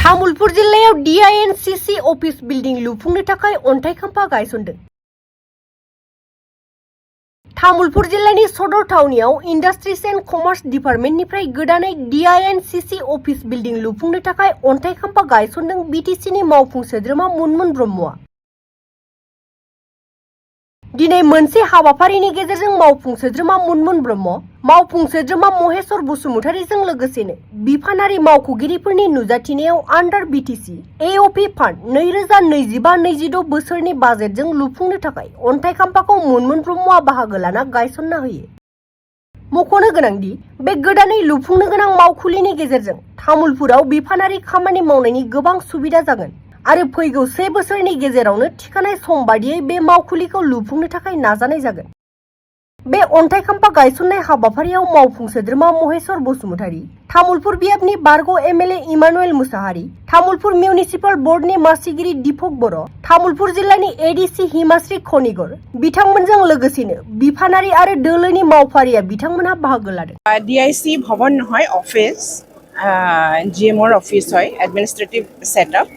तामुलपुर जिल्लायाव DINCC office building लुफुंनो थाखाय अन्थाइ खाम्फा गायसनदों। तामुलपुर जिल्लानि सदर थावनियाव इंडस्ट्रीज एंड कमार्स डिपार्टमेंटनिफ्राय गोदानै DINCC अफिस बिल्डिं लुफुंनो थाखाय अन्थाइ खाम्फा गायसनदों BTCनि मावफुं सोद्रोमा मुनमुन ब्रह्मआ। दिनै मोनसे हाबाफारिनि गेजेरजों मावफुं सोद्रोमा मुनमुन ब्रह्म, मावफुं सोद्रोमा महेश्वर बसुमतारीजों लोगोसेनो बिफानारि मावख'गिरिफोरनि नुजाथिनायाव आन्डार BTC AOP फान्ड 2025-26 बोसोरनि बाजेटजों लुफुंनो थाखाय अन्थाइ खाम्फाखौ मुनमुन ब्रह्मआ बाहागो लाना गायसनना होयो। मख'नो गोनांदि बे गोदानै लुफुंनो गोनां मावखुलिनि गेजेरजों तामुलपुराव बिफानारि खामानि मावनायनि गोबां सुबिदा जागोन आरो फैगौ 1 बोसोरनि गेजेरावनो थिखानाय सम बादियै बे मावखुलिखौ लुफुंनो थाखाय नाजानाय जागोन। बे अन्थाइ खाम्फा गायसननाय हाबाफारियाव मावफुं सोद्रोमा महेश्वर बसुमतारी, तामुलपुर बियाबनि बारग' MLA इमानुएल मुसाहारि, तामुलपुर मिउनिसिपाल बर्डनि मासिगिरि दीपक बर', तामुलपुर जिल्लानि ADC हिमाश्री खनिगर बिथांमोनजों लोगोसेनो बिफानारि आरो दोलोनि मावफारिया बिथांमोनहा बाहागो लादों। DIC भवन নহয় অফিस GMৰ অফিস হয় এডমিনিষ্ট্ৰেটিভ সেটআপ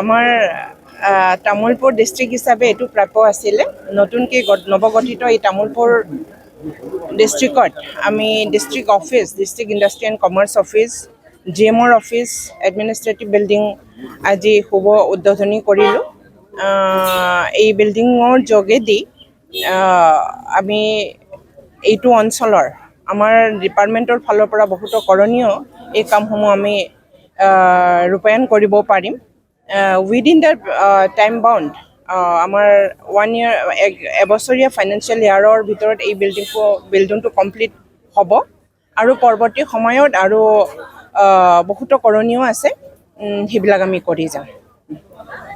আমাৰ তামুলপুৰ ডিস্ট্ৰিক্ট হিচাপে এটো প্ৰাপ্য আছিল নতুনকৈ নৱগঠিত এই তামুলপুৰ ডিস্ট্ৰিক্টত আমি district office district industry and commerce office GMৰ অফিস এডমিনিষ্ট্ৰেটিভ বিল্ডিং আজি শুভ উদ্বোধনী কৰিলোঁ। এই বিল্ডিঙৰ যোগেদি আমি এইটো অঞ্চলৰ আমাৰ ডিপাৰ্টমেণ্টৰ ফালৰ পৰা বহুত কৰণীয় এই কামসমূহ আমি ৰূপায়ণ কৰিব পাৰিম। উইদিন দ্য টাইম বাউণ্ড আমাৰ 1 year এবছৰীয়া ফাইনেন্সিয়েল ইয়াৰৰ ভিতৰত এই বিল্ডিংটো কমপ্লিট হ'ব আৰু পৰৱৰ্তী সময়ত আৰু বহুত কৰণীয় আছে সেইবিলাক আমি কৰি যাম।